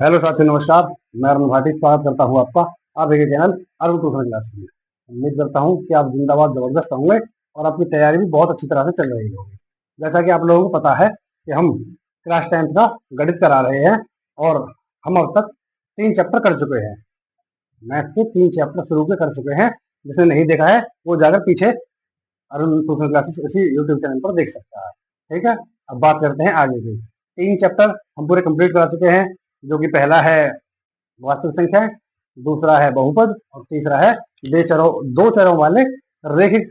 Hello साथियों, नमस्कार। मैं अरुण भाटी स्वागत करता हूं आपका आप देखिए चैनल अरुण ट्यूशन क्लास में। उम्मीद करता हूं कि आप जिंदाबाद जबरदस्त होंगे और आपकी तैयारी भी बहुत अच्छी तरह से चल रही होगी। जैसा कि आप लोगों को पता है कि हम क्लास 10th का गणित करा रहे हैं और हम अब तक 3 चैप्टर कर चुके हैं। मैथ के 3 चैप्टर शुरू के कर चुके हैं। जिसने नहीं देखा है वो जाकर पीछे अरुण ट्यूशन क्लासेस इसी यूट्यूब चैनल पर देख सकता है। ठीक है, अब बात करते हैं आगे की। 3 चैप्टर हम पूरे कंप्लीट करा चुके हैं, जो कि पहला है वास्तविक संख्या, दूसरा है बहुपद और तीसरा है दो चरों वाले रैखिक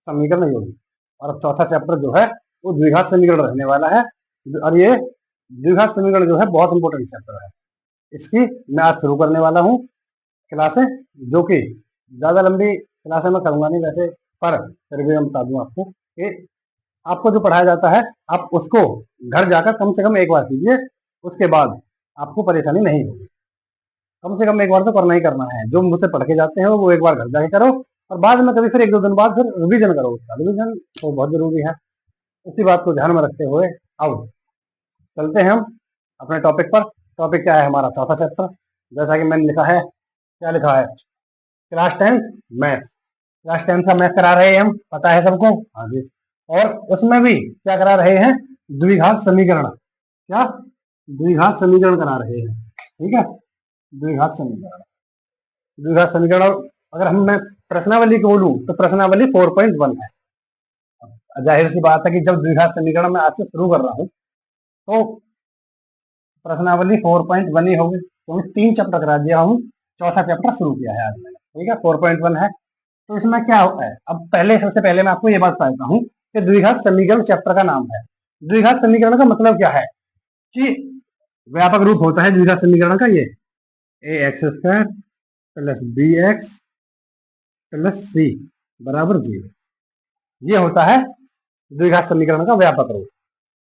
समीकरण योजना। और अब चौथा चैप्टर जो है वो द्विघात समीकरण रहने वाला है। और ये द्विघात समीकरण जो है बहुत इंपॉर्टेंट चैप्टर है। इसकी मैं आज शुरू करने वाला हूँ क्लासें, जो कि ज्यादा लंबी क्लासें मैं करूंगा नहीं वैसे, पर फिर भी मैं बता दूं आपको कि आपको जो पढ़ाया जाता है आप उसको घर जाकर कम से कम एक बार कीजिए। उसके बाद आपको परेशानी नहीं होगी। कम से कम एक बार तो करना ही करना है। जो मुझसे पढ़ के जाते हैं वो एक बार घर जाके करो और बाद में कभी फिर 1-2 दिन बाद फिर रिवीजन करो। उसका रिवीजन तो बहुत जरूरी है। इसी बात को ध्यान में रखते हुए अब चलते हैं हम अपने टॉपिक पर। टॉपिक क्या है हमारा? चौथा चैप्टर। जैसा कि मैंने लिखा है, क्या लिखा है? Class 10th math. Class 10th का मैथ करा रहे हैं हम, पता है सबको? हाँ जी। और उसमें भी क्या करा रहे हैं? द्विघात समीकरण। क्या? द्विघात समीकरण करा रहे हैं। ठीक है, द्विघात समीकरण। द्विघात समीकरण अगर हम मैं प्रश्नावली को बोलूं तो प्रश्नावली 4.1 है। जाहिर सी बात है कि जब द्विघात समीकरण मैं आज से शुरू कर रहा हूं तो प्रश्नावली 4.1 ही होगी, क्योंकि 3 चैप्टर करा दिया हूं, चौथा चैप्टर शुरू किया है आज मैंने। ठीक है, 4.1 है। तो इसमें क्या होता है? अब पहले सबसे पहले मैं आपको ये बात बताता हूँ कि द्विघात समीकरण चैप्टर का नाम है। द्विघात समीकरण का मतलब क्या है कि व्यापक रूप होता है द्विघात समीकरण का ये a x square plus b x plus c बराबर 0। ये होता है द्विघात समीकरण का व्यापक रूप।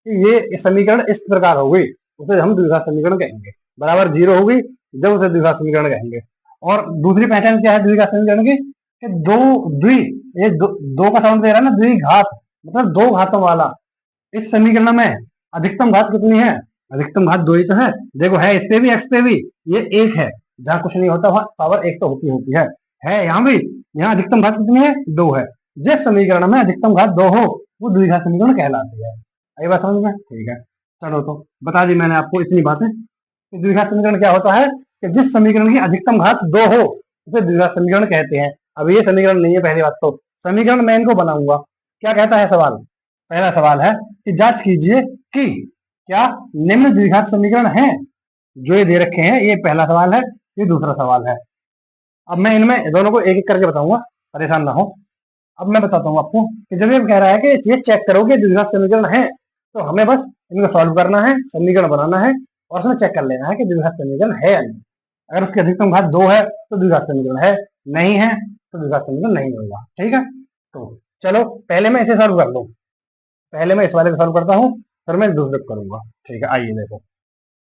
ये समीकरण इस प्रकार होगी, उसे हम द्विघात समीकरण कहेंगे। बराबर 0 होगी जब उसे द्विघात समीकरण कहेंगे। और दूसरी पहचान क्या है द्विघात समीकरण की? कि दो द्वि ये दो का साउंड दे रहा है ना, द्विघात मतलब दो घातों वाला। इस समीकरण में अधिकतम घात कितनी है? अधिकतम घात 2 ही तो है। देखो, है इस पे भी एक्स पे भी ये 1 है। जहां कुछ नहीं होता वहां पावर 1 तो होती है यहाँ भी। यहाँ अधिकतम घात कितनी है? 2 है। जिस समीकरण में अधिकतम घात 2 हो वो द्विघात समीकरण कहलाती है। आई बात समझ में? ठीक है, चलो तो बता दी मैंने आपको इतनी बातें कि द्विघात समीकरण क्या होता है कि जिस समीकरण की अधिकतम घात 2 हो उसे द्विघात समीकरण कहते हैं। अब ये समीकरण नहीं है पहली बात तो। समीकरण मैं इनको बनाऊंगा। क्या कहता है सवाल? पहला सवाल है कि जांच कीजिए कि क्या निम्न द्विघात समीकरण हैं जो ये दे रखे हैं। ये पहला सवाल है। ये दूसरा सवाल है। अब मैं इनमें दोनों को एक एक करके बताऊंगा, परेशान ना हो। अब मैं बताता हूँ आपको कि जब ये कह रहा है कि ये चेक करोगे द्विघात समीकरण है, तो हमें बस इनको सॉल्व करना है, समीकरण बनाना है और उसमें चेक कर लेना है कि द्विघात समीकरण है या नहीं। अगर उसकी अधिकतम घात 2 है तो द्विघात समीकरण है, नहीं है तो द्विघात समीकरण नहीं होगा। ठीक है, तो चलो पहले मैं इसे सॉल्व कर लूँ। पहले मैं इस वाले को सॉल्व करता हूँ, फिर मैं दूसरे को करूंगा। ठीक है, आइए देखो।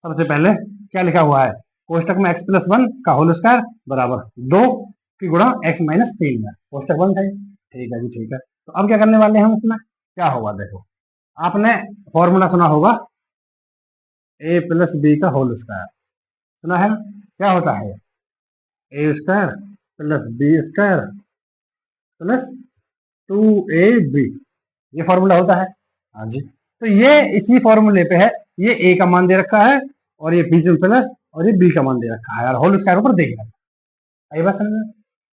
सबसे पहले क्या लिखा हुआ है? कोष्टक में x+1 का होल स्क्वायर बराबर 2 की गुणा x-3 है। कोष्टक बंद है। ठीक है जी, ठीक है। तो अब क्या करने वाले हैं हम इसमें? क्या होगा देखो, आपने फॉर्मूला सुना होगा a+b का होल स्क्वायर। सुना है? क्या होता है? a square plus B square plus 2ab, ये फॉर्मूला होता है। हाँ जी, तो ये इसी फॉर्मूले पे है। ये a का मान दे रखा है और ये बीच में प्लस और ये b का मान दे रखा है और होल स्क्वायर ऊपर देख रखा है। आई बात समझ में?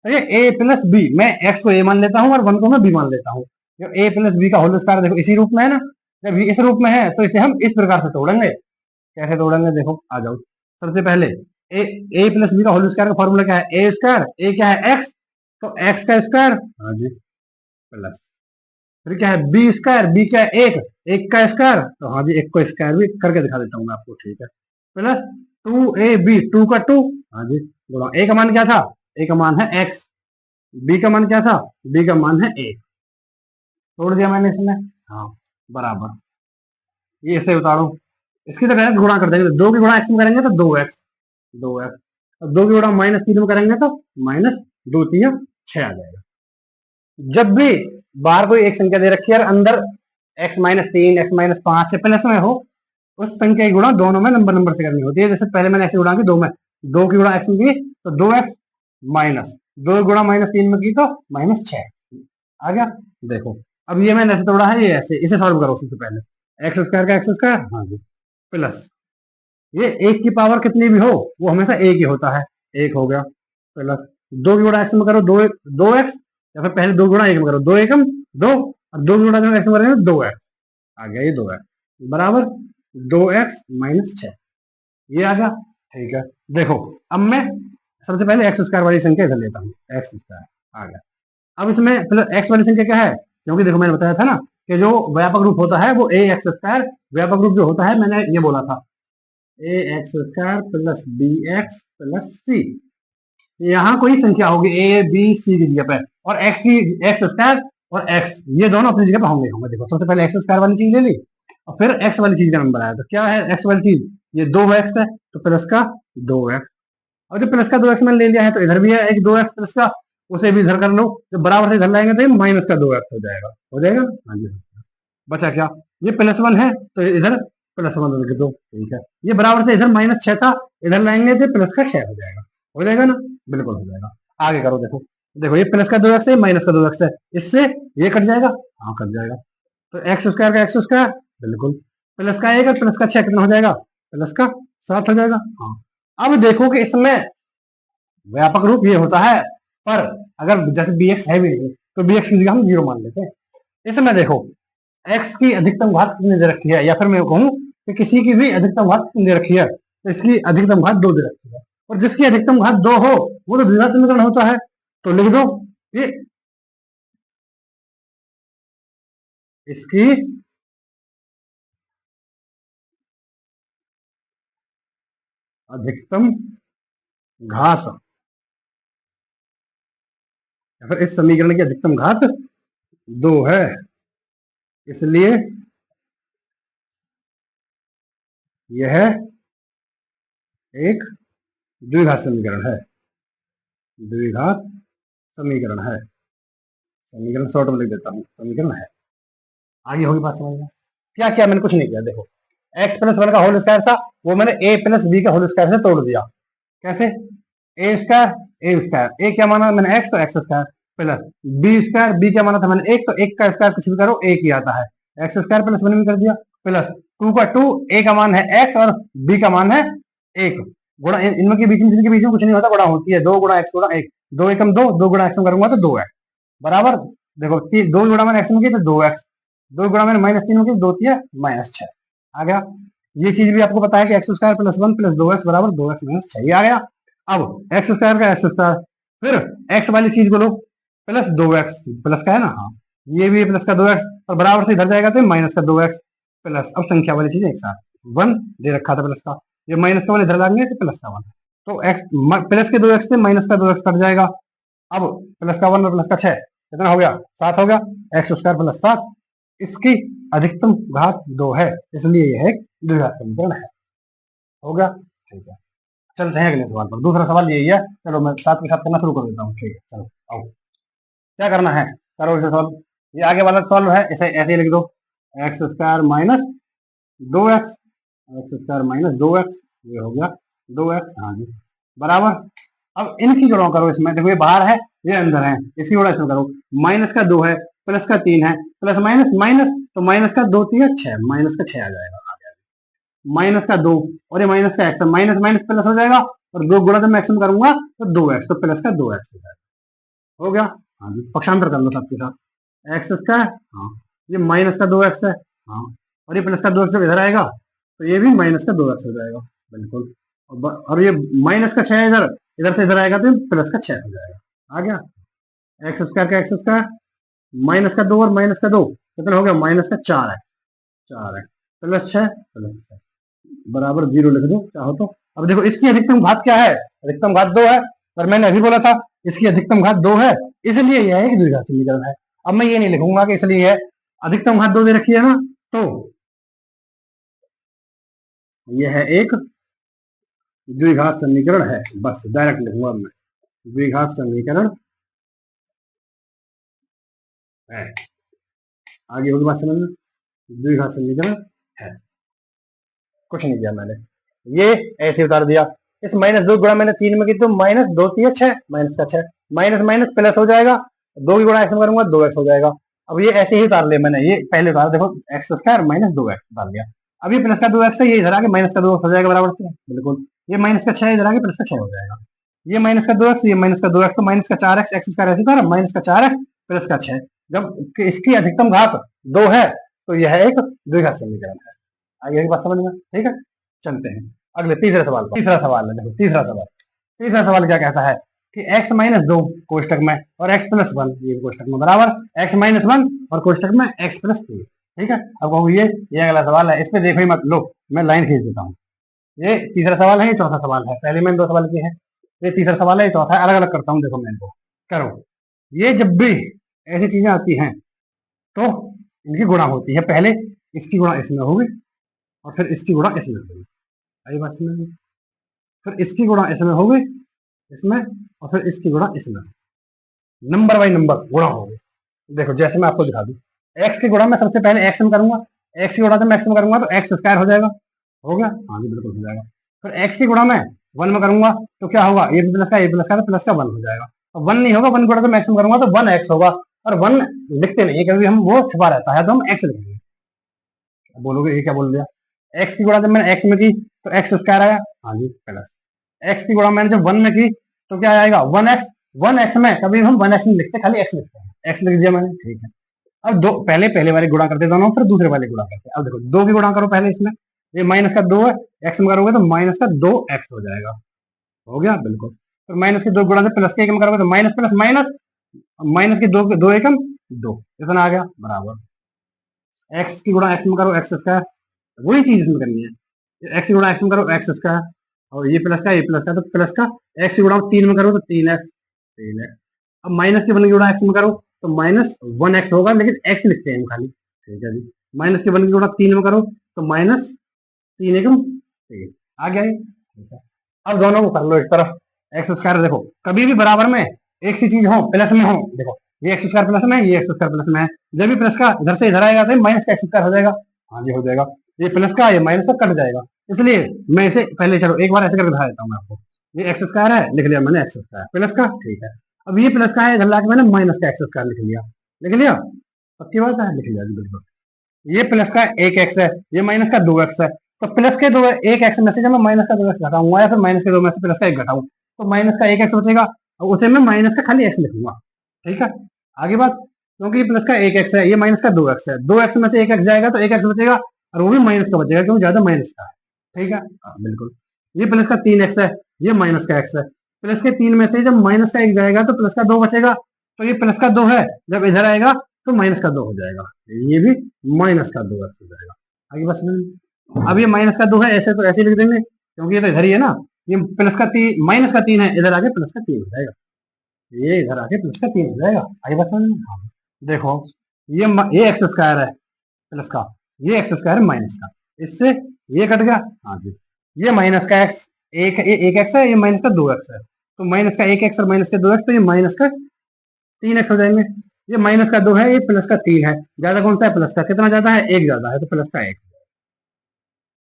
तो ये a+b, मैं x को a मान लेता हूँ और 1 को मैं b मान लेता हूँ। जो a+b का होल स्क्वायर देखो इसी रूप में है ना। जब ये इस रूप में है तो इसे हम इस प्रकार से तोड़ेंगे। कैसे तोड़ेंगे देखो, आ जाओ। सबसे पहले a+b का होल स्क्वायर का फॉर्मूला क्या है? a स्क्वायर, a क्या है? x, तो x का स्क्वायर, हाँ जी, प्लस फिर क्या है? बी स्क्वायर, बी क्या है? एक, एक का स्क्वायर, तो हाँ जी एक को स्क्वायर भी करके दिखा देता हूँ मैं आपको। ठीक है, प्लस 2ab, 2 का 2, हाँ जी, गुणा ए का मान क्या था? ए का मान है x, बी का मान क्या था? बी का मान है a। तोड़ दिया मैंने इसमें, हाँ, बराबर। ये इसे उतारो, इसकी तो डायरेक्ट गुणा कर देंगे। 2 की गुणा x में करेंगे तो 2x, 2x, और 2 की गुणा -3 में करेंगे तो -2×3 6 आ जाएगा। जब भी बाहर कोई एक संख्या दे रखी है और अंदर x-3 x-5 से प्लस में हो उस संख्या की गुणा दोनों में नंबर नंबर से करनी होती है। जैसे पहले मैंने ऐसे गुणा की दो में, दो की गुणा एक्स में की तो दो एक्स माइनस दो गुणा माइनस तीन में की तो माइनस छह आ गया। देखो अब ये मैंने ऐसे तोड़ा है, ये ऐसे, इसे सॉल्व करो सबसे पहले। एक्स स्क्वायर का एक्स स्क्वायर, हाँ जी, प्लस ये एक की पावर कितनी भी हो वो हमेशा एक ही होता है, एक हो गया, प्लस दो की गुणा एक्स में करो दो, दो एक्स, या फिर पहले दो गुणा एक में करो दो एकम दो, और दो गुणा एक्स में करेंगे दो एक्स, आ गया ये दो एक्स बराबर दो एक्स माइनस छह, ये आ गया। ठीक है, देखो अब मैं सबसे पहले एक्स स्क्वायर वाली संख्या इधर लेता हूँ, एक्स स्क्वायर आ गया। अब इसमें प्लस एक्स वाली संख्या क्या है, क्योंकि देखो मैंने बताया था ना कि जो व्यापक रूप होता है वो ए एक्स स्क्वायर, व्यापक रूप जो होता है मैंने ये बोला था a x square plus b x plus c. यहाँ कोई संख्या होगी ए बी सी की जगह पे, और एक्स की एक्स स्क्वायर और एक्स ये दोनों अपनी जगह पे होंगे होंगे। देखो सबसे पहले एक्स स्क्वायर वाली चीज ले ली और फिर एक्स वाली चीज का नंबर आया, तो क्या है एक्स वाली चीज, ये दो एक्स है तो प्लस का दो एक्स, और जो प्लस का दो एक्स मैंने ले लिया है तो इधर भी है एक दो एक्स प्लस का, उसे भी इधर कर लो, जब बराबर से इधर लाएंगे तो माइनस का दो एक्स हो जाएगा, हो जाएगा, हाँ जी। बचा क्या, ये प्लस वन है तो इधर प्लस वन लिख दो, ठीक है। ये बराबर से इधर माइनस छह था, इधर लाएंगे तो प्लस का छह हो जाएगा ना, बिल्कुल हो जाएगा। आगे करो, देखो देखो ये प्लस का दो एक्स है माइनस का दो एक्स है, इससे ये कट जाएगा, हाँ कट जाएगा, तो एक्स स्क्वायर का एक्स स्क्वायर बिल्कुल, प्लस का एक प्लस का छह कितना हो जाएगा, प्लस का सात हो जाएगा। हाँ अब देखो कि इसमें व्यापक रूप ये होता है, पर अगर जैसे बी एक्स है भी नहीं तो बी एक्स की जगह हम जीरो मान लेते हैं। इसमें देखो एक्स की अधिकतम घात कितनी दे रखी है, या फिर मैं कहूँ कि किसी की भी अधिकतम घात कितनी दे रखी है, तो इसकी अधिकतम घात दो दे रखी है, और जिसकी अधिकतम घात दो हो वो तो द्विघात समीकरण होता है, तो लिख दो कि इसकी अधिकतम घात, या फिर इस समीकरण की अधिकतम घात दो है, इसलिए यह एक द्विघात समीकरण है, द्विघात समीकरण है, समीकरण शॉर्ट में लिख देता हूँ, समीकरण है। आगे होगी बात समझ में, क्या किया मैंने, कुछ नहीं किया, देखो एक्स प्लस वन का होल स्क्वायर था वो मैंने ए प्लस बी का होल स्क्वायर से तोड़ दिया, कैसे, ए स्क्वायर ए क्या माना मैंने एक्स, तो x square plus B square B क्या माना था मैंने एक, तो एक का स्क्वायर कुछ भी करो एक ही आता है, एक्स स्क्वायर प्लस वन भी कर दिया, प्लस टू का टू, ए का मान है एक्स और बी का मान है एक, गुणा इनमें के बीच में, जिनके बीच में कुछ नहीं होता गुणा होती है, दो गुणा एक्स गुणा एक, दो एकम दो, दो गुणा एक्स में करूंगा तो दो एक्स बराबर, देखो दो गुणा मैंने एक्स में की तो दो एक्स, दो गुणा मैंने माइनस तीन में की दो तीन माइनस छह आ गया। ये चीज भी आपको पता है कि x square plus one plus दो एक्स बराबर दो एक्स माइनस छह, आ गया। अब एक्स स्क्वायर का एक्स स्क्वायर, फिर एक्स वाली चीज को लो प्लस दो एक्स, प्लस का है ना, हाँ ये भी प्लस का दो एक्स, और बराबर से इधर जाएगा तो माइनस का दो एक्स प्लस, अब संख्या वाली चीज एक साथ वन दे रखा था प्लस का, ये माइनस का वन इधर लाएंगे तो प्लस का वन, तो एक्स प्लस के दो एक्स से माइनस का दो एक्स कट जाएगा, अब प्लस का वन और प्लस का छह कितना हो गया, सात हो गया, एक्स स्क्वायर प्लस सात, इसकी अधिकतम घात दो है, इसलिए यह एक द्विघात समीकरण है, हो गया। ठीक है, चलते हैं अगले सवाल पर, दूसरा सवाल यही है, चलो मैं साथ के साथ करना शुरू कर देता हूँ, ठीक है चलो आओ, क्या करना है, करो इसे सॉल्व, ये आगे वाला सॉल्व है, ऐसे ऐसे ही लिख दो, एक्स स्क्वायर माइनस दो एक्स, एक्स स्क्वायर माइनस दो एक्स, ये हो गया दो एक्स, हाँ जी बराबर, अब इनकी गुणा करो, इसमें देखो ये बाहर है ये अंदर है, इसी गुणा इसमें करो, माइनस का दो है प्लस का तीन है, प्लस माइनस माइनस, तो माइनस का दो तीन छह, माइनस का छह आ जाएगा, आ गया माइनस का दो, और ये माइनस का एक्स, माइनस माइनस प्लस हो जाएगा, और दो गुणा जब मैं एक्स में करूंगा तो दो एक्स, तो प्लस का दो एक्स हो जाएगा, हो गया। हाँ जी, पक्षांतर कर लो साथ के साथ, एक्स इसका है, हाँ ये माइनस का दो एक्स है, हाँ और ये प्लस का दो एक्स जब इधर आएगा तो ये भी माइनस का दो एक्स हो जाएगा, बिल्कुल, और ये माइनस का छह इधर, इधर से इधर आएगा तो प्लस का छह हो जाएगा, आ गया, एक्स स्क्वायर का एक्स स्क्वायर माइनस का दो और माइनस का दो कितना हो गया, माइनस का चार एक्स, चार एक्स प्लस छह प्लस छह बराबर जीरो लिख दो चाहो तो। अब देखो इसकी अधिकतम घात क्या है, अधिकतम घात दो है, और मैंने अभी बोला था इसकी अधिकतम घात दो है, इसलिए यह एक द्विघात समीकरण है। अब मैं ये नहीं लिखूंगा कि इसलिए है, अधिकतम घात दो दे रखी है ना, तो यह है एक द्विघात समीकरण है, बस डायरेक्ट लिखूंगा मैं, द्विघात समीकरण है, आगे होगी बात समझ में, द्विघात समीकरण है। कुछ नहीं किया मैंने, ये ऐसे उतार दिया। इस -2 गुणा मैंने 3 में की तो -2 3 6, माइनस का 6, माइनस माइनस प्लस हो जाएगा, 2 की गुणा x में करूंगा 2x हो जाएगा। अब ये ऐसे ही उतार लिया मैंने, ये पहले उतार देखो एक्स स्क्वायर माइनस 2x उतार लिया। अब ये प्लस का 2x है, ये इधर आके माइनस का 2x हो जाएगा बराबर से, बिल्कुल। ये माइनस का 6 इधर आके प्लस का 6 हो जाएगा। ये माइनस का 2x, ये माइनस का 2x, तो माइनस का 4x, एक्स स्क्वायर ऐसे उतारा, माइनस का 4x प्लस का 6। जब इसकी अधिकतम घात 2 है तो यह एक द्विघात समीकरण है। आगे की बात समझ में, ठीक है। चलते हैं अगले तीसरे सवाल पर। तीसरा सवाल है, देखो तीसरा सवाल। तीसरा सवाल क्या कहता है कि x माइनस 2 कोष्टक में और x प्लस 1 ये कोष्टक में बराबर x माइनस 1 और कोष्टक में x प्लस 2। ठीक है, अब कहूँ ये अगला सवाल है, इस पे देखो ही मत, लो मैं लाइन खींच देता हूँ। ये तीसरा सवाल है, ये चौथा सवाल है। पहले मैंने 2 सवाल किए हैं, ये तीसरा सवाल है, ये चौथा है। अलग अलग करता हूँ, देखो मैं इनको करो। ये जब भी ऐसी चीजें आती हैं तो इनकी गुणा होती है, पहले इसकी गुणा इसमें होगी और फिर इसकी गुणा इसमें होगी। आई बात समझ में? फिर इसकी गुणा इसमें होगी, इसमें, और फिर इसकी गुणा इसमें, नंबर बाई नंबर गुणा होगी। देखो जैसे मैं आपको दिखा दूं, x की गुणा मैं सबसे पहले x में करूंगा, x की गुणा तो मैं x में करूंगा तो x स्क्वायर हो जाएगा, हो गया, हाँ जी बिल्कुल हो जाएगा। फिर x की गुणा मैं 1 में करूंगा तो क्या होगा, ये प्लस का, ये प्लस का, तो प्लस का 1 हो जाएगा। और 1 नहीं होगा, 1 गुणा तो मैं x में करूंगा तो 1x होगा, और 1 लिखते नहीं है कभी हम, वो छुपा रहता है तो हम x लिखेंगे। बोलोगे ये क्या बोल दिया, x की गुणा जब मैंने x में की तो x स्क्वायर आया, हाँ जी प्लस। x की गुणा मैंने जब 1 में की तो क्या आएगा 1x, 1x में कभी हम 1x नहीं लिखते, खाली x लिखते हैं, x लिख दिया मैंने, ठीक है। अब दो पहले वाले गुणा करते दोनों, फिर दूसरे वाले गुणा करते। अब देखो 2 की गुणा करो पहले इसमें, ये माइनस का 2 है, x में करोगे तो माइनस का 2x हो जाएगा, हो गया बिल्कुल। फिर माइनस के 2 गुणा से प्लस के 1 में करोगे तो माइनस प्लस माइनस, माइनस के 2 एकम 2, इतना आ गया बराबर। x की गुणा x में करो x स्क्वायर, वही चीज इसमें करनी है, x की गुणा x में करो x स्क्वायर, और ये प्लस का, ये प्लस का, तो प्लस का x की गुणा 3 में करो तो 3x, 3x। अब माइनस के 1 की गुणा x में करो तो माइनस 1x होगा, लेकिन x लिखते हैं हम खाली, ठीक है जी। माइनस के 1 की गुणा 3 में करो तो माइनस 3 एकम 3, आ गया ये, ठीक है। अब दोनों को कर लो एक तरफ, एक्स स्क्वायर देखो कभी भी बराबर में एक सी चीज हो, प्लस में हो, देखो ये एक्स स्क्वायर प्लस में है, ये एक्स स्क्वायर प्लस में है, जब भी प्लस का इधर से इधर आएगा तो माइनस का एक्स स्क्वायर हो जाएगा, हाँ जी हो जाएगा। ये प्लस का ये माइनस का कट जाएगा, इसलिए मैं इसे पहले, चलो एक बार ऐसे करके दिखा देता हूँ मैं आपको। ये एक्स स्क्वायर है, लिख लिया मैंने एक्स स्क्वायर प्लस का, ठीक है। अब ये प्लस का है, इधर लाके मैंने माइनस का एक्स स्क्वायर लिख लिया, लिख लिया, पक्की बात है, लिख लिया जी बिल्कुल। ये प्लस का 1x है, ये माइनस का 2x है, तो प्लस के 1x में से जब मैं माइनस का 2x घटाऊंगा या फिर माइनस के 2 में से प्लस का 1 घटाऊं तो माइनस का 1x बचेगा, और उसे मैं माइनस का खाली x लिखूंगा, ठीक है। आगे बात, क्योंकि ये प्लस का 1x है, ये माइनस का 2x है, 2x में से 1x जाएगा तो 1x बचेगा, और वो भी माइनस का बचेगा क्योंकि ज्यादा माइनस का है, ठीक है, बिल्कुल। ये प्लस का 3x है, ये माइनस का x है, प्लस के 3 में से जब माइनस का 1 जाएगा तो प्लस का 2 बचेगा, तो ये प्लस का 2 है, जब इधर आएगा तो माइनस का 2 हो जाएगा, ये भी माइनस का 2x हो जाएगा। आगे बस अब ये माइनस का 2 है, ऐसे तो ऐसे लिख देंगे क्योंकि ये तो इधर ही है ना, ये प्लस का 3 माइनस का 3 है, इधर आके प्लस का 3 हो जाएगा, ये इधर आके प्लस का 3 हो जाएगा। आगे बस देखो ये एक्स स्क्वायर है प्लस का, ये एक्स स्क्वायर है माइनस का, इससे ये कट गया, हाँ जी। ये माइनस का एक्स एक एक्स है, ये माइनस का 2x है, तो माइनस का 1x और माइनस का 2x, तो ये माइनस का 3x हो जाएंगे। ये माइनस का 2 है, ये प्लस का 3 है, ज्यादा कौन सा है, प्लस का, कितना ज्यादा है, 1 ज्यादा है, तो प्लस का 1,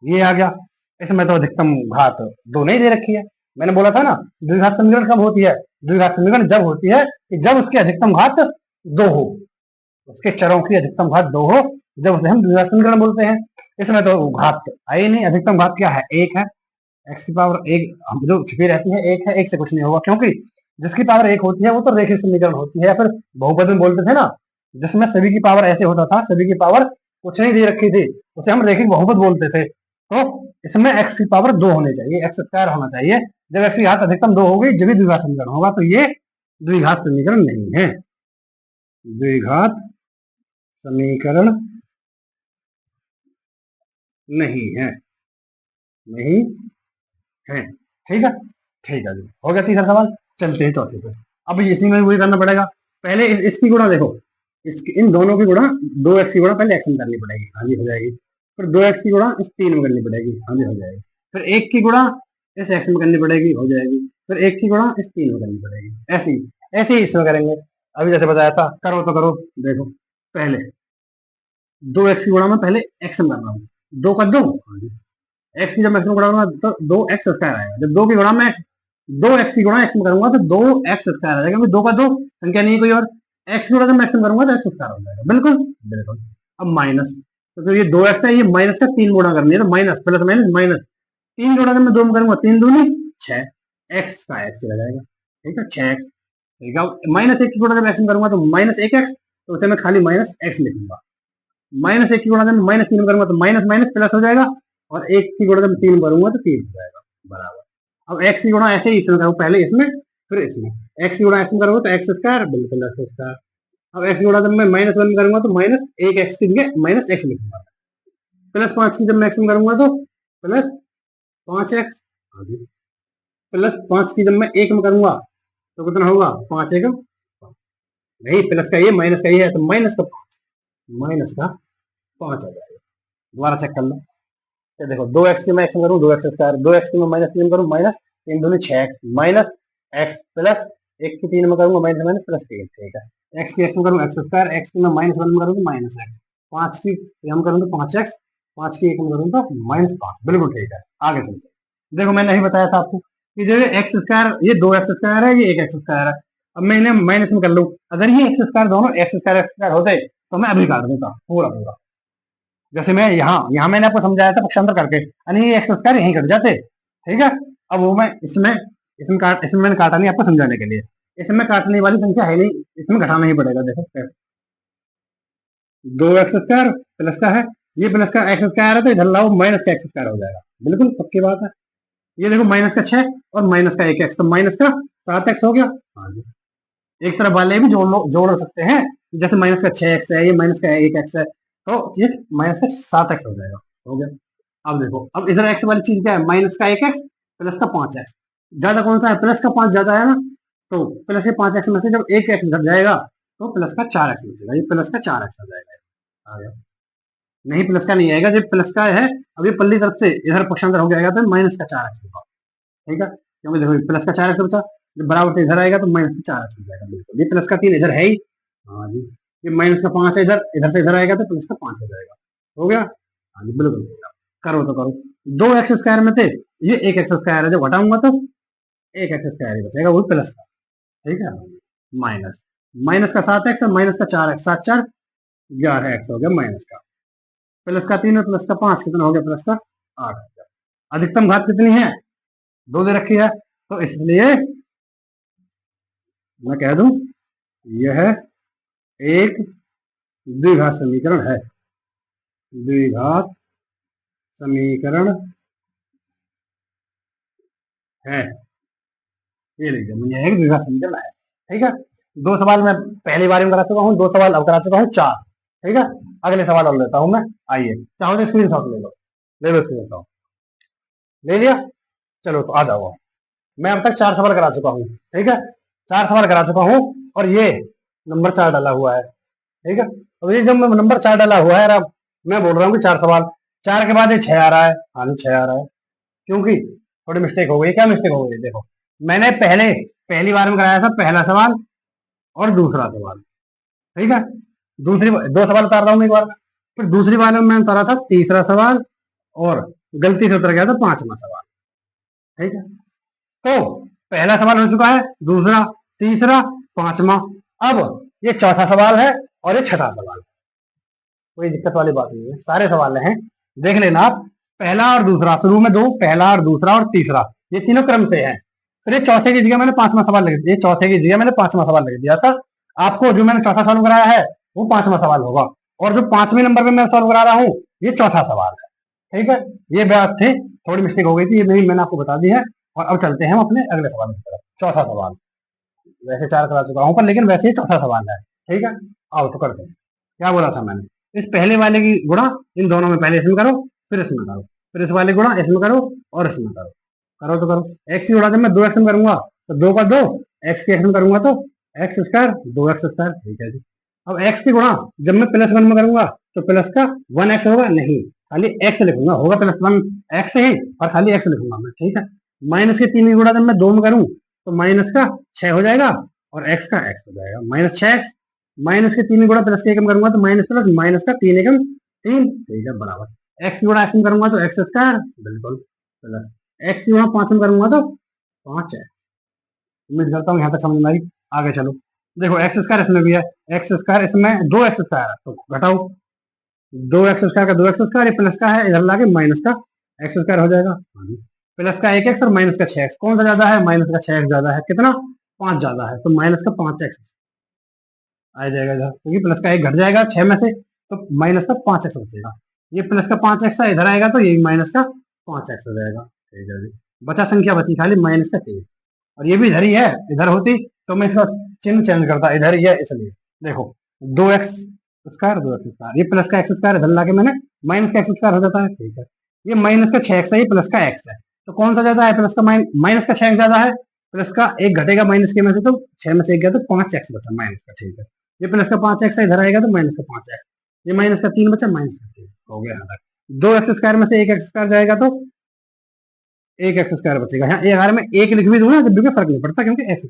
ये आ गया। इसमें तो अधिकतम घात 2 नहीं दे रखी है, मैंने बोला था ना द्विघात समीकरण कब होती है, द्विघात समीकरण जब होती है कि जब उसकी अधिकतम घात 2 हो, उसके चरों की अधिकतम घात 2 हो, जब उसे हम द्विघात समीकरण बोलते हैं। इसमें तो घात आई नहीं, अधिकतम घात क्या है, 1 है, एक्स की पावर 1 जो छिपी रहती है 1 है, 1 से कुछ नहीं होगा, क्योंकि जिसकी पावर 1 होती है वो तो रेखीय समीकरण होती है, या फिर बहुपद में बोलते थे ना, जिसमें सभी की पावर ऐसे होता था, सभी की पावर कुछ नहीं दे रखी थी, उसे हम रेखिक बहुपद बोलते थे। तो इसमें एक्स की पावर 2 होनी चाहिए, एक्स स्क्वायर होना चाहिए, जब एक्स की घात अधिकतम 2 होगी जब द्विघात समीकरण होगा, तो ये द्विघात समीकरण नहीं है, द्विघात समीकरण नहीं है, नहीं है, ठीक है, ठीक है जी, हो गया तीसरा सवाल। चलते हैं चौथे पे, अब इसी में वही करना पड़ेगा, पहले इसकी गुणा देखो, इन दोनों की गुणा 2x की गुणा पहले x में करनी पड़ेगी, हाँ जी हो जाएगी, फिर 2x की गुणा इस 3 में करनी पड़ेगी, हाँ जी हो जाएगी, फिर 1 की गुणा इस x में करनी पड़ेगी, हो जाएगी, फिर 1 की गुणा इस 3 में करनी पड़ेगी, ऐसे ही इसमें करेंगे। अभी जैसे बताया था, करो तो करो, देखो पहले 2x की गुणा में पहले x में कर रहा हूँ, 2 का 2, हाँ जी, एक्स की जब मैक्सिमम गुणा करूंगा तो 2x² आएगा। जब 2 की गुणा में 2x की गुणा x में करूंगा तो 2x² आ जाएगा, क्योंकि 2 का 2 संख्या नहीं है कोई और। x की गुणा जब मैक्सिमम करूंगा तो x² हो जाएगा। बिल्कुल बिल्कुल। अब माइनस, तो ये 2x है, ये माइनस का 3 गुणा करनी है, तो माइनस प्लस माइनस माइनस 3 गुणा जब मैं 2 में करूंगा 3 दूनी 6, x का x रह जाएगा। ठीक है, 6x। ठीक है, माइनस 1 की गुणा जब x में करूंगा तो माइनस 1x, तो उसे मैं खाली माइनस x लिखूंगा। माइनस 1 की गुणा जब माइनस 3 में करूंगा तो माइनस माइनस प्लस हो जाएगा, और 1 की गुणा जब 3 करूंगा तो 3 हो जाएगा बराबर। अब x की गुणा ऐसे ही इसमें करूँ, पहले इसमें फिर इसमें। x की गुणा x में करूंगा तो x², बिल्कुल x²। अब x की गुणा जब मैं -1 में करूंगा तो माइनस 1x की जगह माइनस x लिखूंगा। प्लस 5 की जब मैं x में करूंगा तो प्लस 5x। हाँ जी, प्लस 5 की जब मैं 1 में करूंगा तो कितना होगा, 5 एकम। नहीं, प्लस का ये माइनस का ये है, तो माइनस का 5, माइनस का 5 आ जाएगा। दोबारा चेक कर लो, ये देखो 2x की मैं x में करूँ 2x², 2x की मैं -3 करूँ माइनस 3 दूनी 6x, माइनस x प्लस 1 की 3 में करूंगा माइनस माइनस प्लस 3। ठीक है, x की x में करूँ x², x की मैं -1 में करूँ तो माइनस x, 5 की हम करूँ तो 5x, 5 की 1 में करूँ तो -5। बिल्कुल ठीक है, आगे चलते। देखो मैंने नहीं बताया था आपको कि जो x², ये 2x² है, ये 1x² है। अब मैं इन्हें माइनस में कर लूँ, अगर ये x² दोनों x² होते तो मैं अभी काट देता पूरा पूरा। जैसे मैं यहाँ मैंने आपको समझाया था पक्षांतर करके, यानी ये x² यहीं कट जाते। ठीक है, अब वो मैं इसमें मैंने काटा नहीं आपको समझाने के लिए। इसमें काटने वाली संख्या है नहीं, इसमें घटाना ही पड़ेगा। देखो कैसे, 2x² प्लस का है, ये प्लस का x² है, तो इधर लाओ माइनस का x² हो जाएगा। बिल्कुल पक्की बात है। ये देखो माइनस का 6 और माइनस का 1x, तो माइनस का 7x हो गया। हाँ जी, एक तरफ वाले भी जोड़ सकते हैं, जैसे माइनस का 6x है, ये माइनस का 1x है, तो ये माइनस का 7x हो जाएगा। हो गया। अब देखो, अब इधर x वाली चीज क्या है, माइनस का 1x प्लस का 5x। ज्यादा कौन सा है, प्लस का 5 ज्यादा है ना, तो प्लस के 5x में से जब 1x घट जाएगा तो प्लस का 4x बचेगा, ये प्लस का 4x आ जाएगा। आ गया। नहीं, प्लस का नहीं आएगा, जब प्लस का है, अब ये पल्ली तरफ से इधर पक्षांतर हो जाएगा तो माइनस का 4x होगा। ठीक है, क्योंकि देखो प्लस का 4x बचा, जब बराबर से इधर आएगा तो माइनस का 4x हो जाएगा। बिल्कुल, ये प्लस का 3 इधर है ही। हाँ जी, ये माइनस का 5 है, इधर इधर से इधर आएगा तो प्लस का 5 हो जाएगा। हो गया। हाँ जी, बिल्कुल हो गया। करो तो करो, 2x² में थे, ये 1x² है, जब घटाऊंगा तो 1x² ही बचेगा, वो प्लस का। ठीक है, माइनस माइनस का 7x और माइनस का 4x, 7 4 11x हो गया माइनस का। प्लस का 3 और प्लस का 5 कितना हो गया, प्लस का 8 हो गया। अधिकतम घात कितनी है, 2 दे रखी है, तो इसलिए मैं कह दूं यह एक द्विघात समीकरण है। द्विघात समीकरण है, ये लिख दिया मैंने, एक द्विघात समीकरण है। ठीक है, 2 सवाल मैं पहली बार में करा चुका हूँ, 2 सवाल अब करा चुका हूँ 4। ठीक है, अगले सवाल और लेता हूँ मैं। आइए, चाहो तो स्क्रीन शॉट ले लो, ले लो स्क्रीन, ले लिया। चलो तो आ जाओ, मैं अब तक 4 सवाल करा चुका हूँ। ठीक है, 4 सवाल करा चुका हूँ, और ये नंबर 4 डाला हुआ है। ठीक है, तो ये जब नंबर 4 डाला हुआ है, अब मैं बोल रहा हूँ कि 4 सवाल, 4 के बाद ये 6 आ रहा है। हाँ जी, 6 आ रहा है, क्योंकि थोड़ी मिस्टेक हो गई। क्या मिस्टेक हो गई, देखो मैंने पहली बार में कराया था पहला सवाल और दूसरा सवाल। ठीक है, दूसरी 2 सवाल उतार रहा हूँ एक बार, फिर दूसरी बार में मैंने उतारा था तीसरा सवाल, और गलती से उतर गया था 5वां सवाल। ठीक है, तो पहला सवाल हो चुका है, दूसरा, तीसरा, 5वां, अब ये चौथा सवाल है, और ये छठा सवाल। कोई दिक्कत वाली बात नहीं है, सारे सवाल हैं, देख लेना आप। पहला और दूसरा, शुरू में 2, पहला और दूसरा और तीसरा, ये तीनों क्रम से हैं। फिर ये चौथे की जगह मैंने 5वां सवाल लिख दिया, चौथे की जगह मैंने 5वां सवाल लिख दिया था। आपको जो मैंने चौथा सवाल कराया है वो 5वां सवाल होगा, और जो 5वें नंबर पे मैं सॉल्व करा रहा हूँ ये चौथा सवाल है। ठीक है, ये बात थी, थोड़ी मिस्टेक हो गई थी, ये भी मैंने आपको बता दी है। और अब चलते हैं हम अपने अगले सवाल की तरफ। चौथा सवाल, वैसे 4 करा चुका हूँ पर लेकिन वैसे ही चौथा सवाल है। ठीक है, आओ तो करते हैं। क्या बोला था मैंने, इस पहले वाले की गुणा इन दोनों में, पहले इसमें करो फिर इसमें करो, फिर इस वाले गुणा इसमें करो और इसमें करो। करो तो करो, एक्स की गुणा जब मैं 2x में करूंगा तो 2 का 2, एक्स के एक्स में करूंगा तो x², 2x²। ठीक है जी, अब x की गुणा जब मैं +1 में करूंगा तो प्लस का 1x होगा, नहीं खाली x लिखूंगा, होगा +1 x ही, और खाली x लिखूंगा मैं। ठीक है, माइनस के 3 की गुणा जब मैं 2 में करूँ तो माइनस का 6 हो जाएगा, और x का x हो जाएगा -6x। माइनस के 3 गुणा प्लस के 1 में करूंगा तो माइनस प्लस, माइनस का 3 एकम 3। ठीक है, बराबर। एक्स गुणा एक्स में करूंगा तो एक्स स्क्वायर बिल्कुल, प्लस एक्स गुणा 5 में करूंगा तो 5 है। उम्मीद करता हूँ यहाँ तक समझ में आई। आगे चलो, देखो एक्स स्क्वायर इसमें भी है, एक्स स्क्वायर इसमें 2 एक्स स्क्वायर है तो घटाओ, 2 एक्स स्क्वायर का 2 एक्स स्क्वायर, ये प्लस का है, इधर लाके माइनस का एक्स स्क्वायर हो जाएगा। प्लस का 1 एक्स और माइनस का 6 एक्स, कौन सा ज्यादा है? माइनस का 6 एक्स ज्यादा है, कितना? 5 ज्यादा है, तो माइनस का 5 एक्स आ जाएगा इधर, क्योंकि प्लस का 1 घट जाएगा 6 में से, तो माइनस का 5 एक्स बचेगा। ये प्लस का 5 एक्स है, इधर आएगा तो ये माइनस का 5 एक्स हो जाएगा। ठीक है जी, बचा संख्या बची खाली माइनस का 3, और ये भी इधर ही है, इधर होती तो मैं इसका चिन्ह चेंज करता, इधर ही है इसलिए। देखो 2 एक्स स्क्वायर 2 एक्स स्क्वायर, ये प्लस का एक्स स्क्वायर इधर लाके मैंने माइनस का एक्स स्क्वायर हो जाता है। ठीक है, ये माइनस का 6 एक्स है, ये प्लस का एक्स है, तो कौन सा ज्यादा है? प्लस का माइनस का 6 एक्स ज्यादा है, प्लस का 1 घटेगा माइनस के में से, तो 6 में से 1 गया तो 5 एक्स बचा माइनस का। ठीक है, ये प्लस का 5 एक्स है, इधर आएगा तो माइनस का 5 एक्स, ये माइनस का 3 बचा, माइनस का 3 हो गया। यहाँ तक 2 एक्स स्क्वायर में से 1 एक्स स्क्वायर जाएगा तो 1 एक्स स्क्वायर बचेगा। यहाँ एक अगर मैं 1 लिख भी दूं ना, जब भी कोई फर्क नहीं पड़ता, क्योंकि एक्स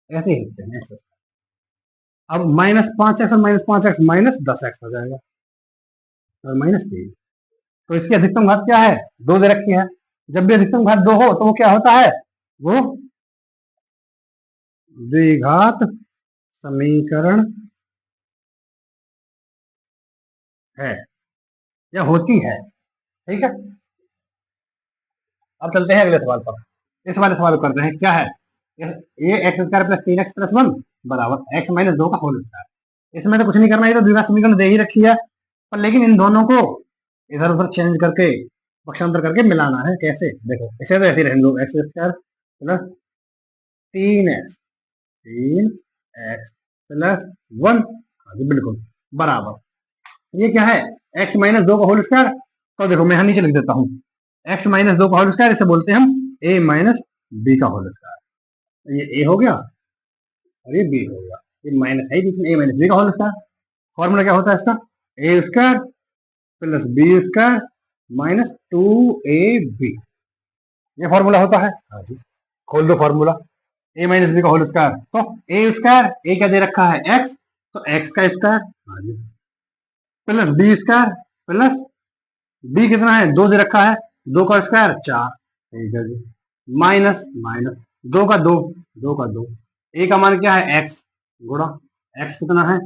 ऐसे ही लिखते हैं एक्स। अब माइनस 5 एक्स और माइनस 5 एक्स माइनस 10 एक्स हो जाएगा, और माइनस 3, तो इसकी अधिकतम घात क्या है? 2 दे रखी है, जब भी अधिकतम घात 2 हो तो वो क्या होता है? वो द्विघात समीकरण है या होती है। ठीक है, अब चलते हैं अगले सवाल पर। इस वाले सवाल को करते हैं, क्या है? ये x square plus 3 x plus 1 बराबर एक्स माइनस 2 का होल स्क्वायर। इसमें तो कुछ नहीं करना, ये तो द्विघात समीकरण दे ही रखी है, पर लेकिन इन दोनों को इधर उधर चेंज करके पक्षांतर करके मिलाना है। कैसे? देखो इसे तो ऐसे ही रहने दो, x square plus 3 x plus 1, हाँ जी बिल्कुल, बराबर ये क्या है? एक्स माइनस 2 का होल स्क्वायर। तो देखो मैं यहाँ नीचे लिख देता हूँ, एक्स माइनस 2 का होल स्क्वायर, इसे बोलते हैं हम ए माइनस बी का होल स्क्वायर। ये ए हो गया और ये बी हो गया, ये माइनस है बीच में, ए माइनस बी का होल स्क्वायर। फॉर्मूला क्या होता है इसका? A square plus B square minus 2ab, ये फॉर्मूला होता है। हाँ जी, खोल दो फॉर्मूला, ए माइनस बी का होल स्क्वायर, तो ए स्क्वायर, ए क्या दे रखा है? एक्स, तो एक्स का स्क्वायर, हाँ जी, plus B square plus b कितना है? 2 दे रखा है, 2 का स्क्वायर 4, ठीक है जी, माइनस माइनस 2 का 2, 2 का 2, ए का मान क्या है? एक्स, गुणा एक्स कितना है?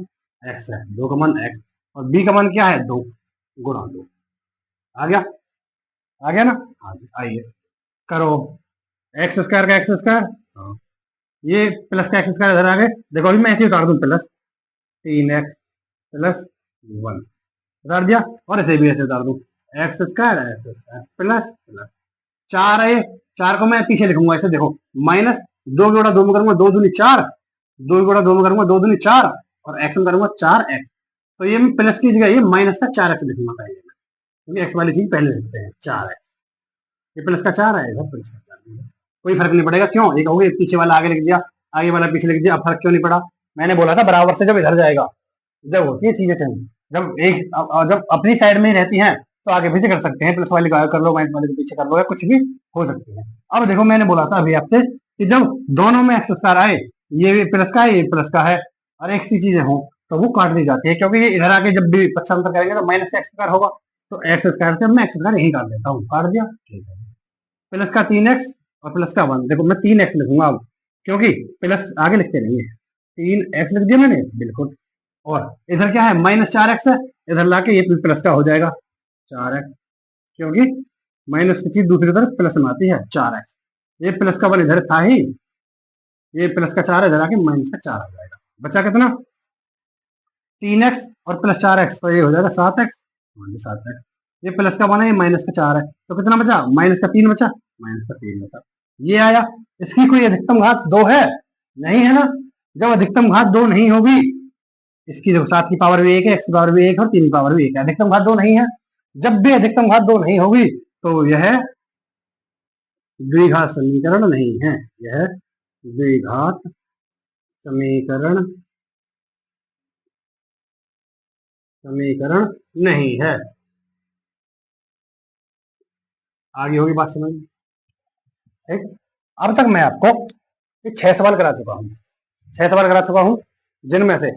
एक्स है, 2 का मान एक्स, और बी का मान क्या है? 2 गुणा 2। आ गया? आ गया ना? हाँ जी, आइए करो, एक्स स्क्वायर का एक्स स्क्वायर, हाँ, ये प्लस का एक्स स्क्वायर इधर आ गए। देखो अभी मैं ऐसे ही उतार दूं, प्लस 3x प्लस 1 उतार दिया, और ऐसे भी ऐसे उतार दूं, एक्स स्क्वायर प्लस प्लस 4 है, 4 को मैं पीछे लिखूंगा ऐसे, देखो माइनस 2 गुणा 2 में करूंगा 2 दूनी 4, 2 गुणा 2 में करूंगा 2 दूनी 4, और एक्स में करूंगा 4x, तो ये मैं प्लस की जगह ये माइनस का 4x लिखूंगा पहले, क्योंकि एक्स वाली चीज पहले लिखते हैं 4x, ये प्लस का 4 आएगा, प्लस का 4, कोई फर्क नहीं पड़ेगा। क्यों? ये कहोगे पीछे वाला आगे लिख दिया, आगे वाला पीछे लिख दिया, अब फर्क क्यों नहीं पड़ा? मैंने बोला था बराबर से जब इधर जाएगा, जब होती है चीजें चेंज, जब एक जब अपनी साइड में ही रहती हैं तो आगे पीछे कर सकते हैं, प्लस वाले को आगे कर लो, माइनस वाले को पीछे कर लो, या कुछ भी हो सकती है। अब देखो मैंने बोला था अभी आपसे कि जब दोनों में एक्स स्क्वायर आए, ये प्लस का है ये प्लस का है, और एक सी चीजें हो तो वो काट दी जाती है, क्योंकि ये इधर आके जब भी पक्षांतर करेंगे तो माइनस का एक्स स्क्वायर होगा, तो एक्स स्क्वायर से मैं एक्स स्क्वायर यही काट देता हूँ, काट दिया। ठीक है, प्लस का 3x और प्लस का 1, देखो मैं 3x लिखूंगा अब, क्योंकि प्लस आगे लिखते नहीं है, 3x लिख दिया मैंने बिल्कुल, और इधर क्या है? माइनस 4x है, इधर लाके ये प्लस का हो जाएगा 4x, क्योंकि माइनस की चीज दूसरी तरफ प्लस में आती है 4x, ये प्लस का 1 इधर था ही, ये प्लस का 4 इधर आके माइनस का 4 हो जाएगा, बचा कितना? 3x और प्लस 4x, तो ये हो जाएगा 7x, 7x, ये प्लस का 1 है, ये माइनस का 4 है, तो कितना बचा? माइनस का 3 बचा, माइनस का 3 बचा, ये आया। इसकी कोई अधिकतम घात 2 है? नहीं है ना, जब अधिकतम घात 2 नहीं होगी, इसकी देखो 7 की पावर भी 1 है, x की पावर भी 1 है, और 3 की पावर भी 1 है, अधिकतम घात 2 नहीं है। जब भी अधिकतम घात 2 नहीं होगी तो यह द्विघात समीकरण नहीं है, यह द्विघात समीकरण समीकरण नहीं है। आगे होगी बात समझ? ठीक, अब तक मैं आपको ये 6 सवाल करा चुका हूं, 6 सवाल करा चुका हूं, जिनमें से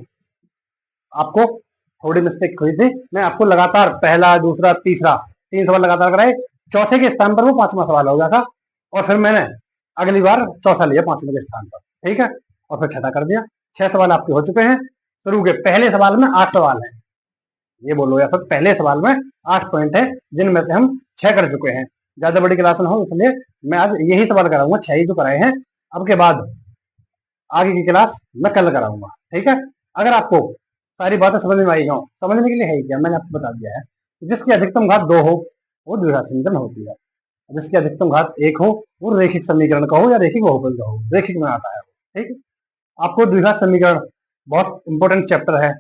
आपको थोड़ी मिस्टेक हुई थी। मैं आपको लगातार पहला, दूसरा, तीसरा 3 सवाल लगातार कराए, चौथे के स्थान पर वो 5वां सवाल हो गया था और फिर मैंने अगली बार चौथा लिया 5वें के स्थान पर, ठीक है, और फिर छठा कर दिया। 6 सवाल आपके हो चुके हैं। शुरू के पहले सवाल में 8 सवाल हैं, ये बोलो, या फिर पहले सवाल में 8 पॉइंट है, जिनमें से हम 6 कर चुके हैं। ज्यादा बड़ी क्लास ना हो इसलिए मैं आज यही सवाल कराऊंगा, 6 ही जो कराए हैं। अब के बाद आगे की क्लास मैं कल कराऊंगा, ठीक है। अगर आपको सारी बातें समझ में आई हो, समझने के लिए है क्या, मैंने आपको बता दिया है। जिसकी अधिकतम घात 2 हो वो द्विघात समीकरण होती है, जिसकी अधिकतम घात 1 हो वो रैखिक समीकरण का हो या रैखिक बहुपद का हो, रैखिक में आता है, ठीक है। आपको द्विघात समीकरण बहुत इंपॉर्टेंट चैप्टर है,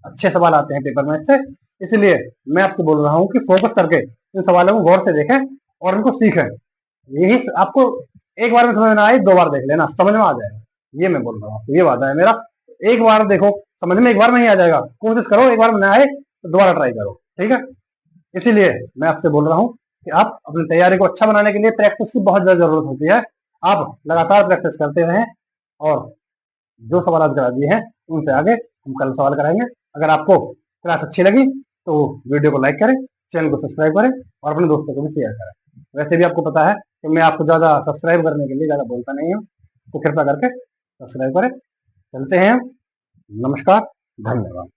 अच्छे सवाल आते हैं पेपर में इससे, इसलिए मैं आपसे बोल रहा हूँ कि फोकस करके इन सवालों को गौर से देखें और इनको सीखें। यही आपको एक बार में समझ में आए, 2 बार देख लेना, समझ में आ जाएगा, ये मैं बोल रहा हूँ आपको, ये वादा है मेरा। एक बार देखो, समझ में एक बार में ही आ जाएगा, कोशिश करो एक बार में ना आए तो दोबारा ट्राई करो, ठीक है। इसीलिए मैं आपसे बोल रहा हूँ कि आप अपनी तैयारी को अच्छा बनाने के लिए प्रैक्टिस की बहुत ज्यादा जरूरत होती है। आप लगातार प्रैक्टिस करते रहें और जो सवाल आज करा दिए हैं उनसे आगे हम कल सवाल कराएंगे। अगर आपको क्लास अच्छी लगी तो वीडियो को लाइक करें, चैनल को सब्सक्राइब करें और अपने दोस्तों को भी शेयर करें। वैसे भी आपको पता है कि मैं आपको ज्यादा सब्सक्राइब करने के लिए ज्यादा बोलता नहीं हूँ, तो कृपया करके सब्सक्राइब करें। चलते हैं, नमस्कार, धन्यवाद।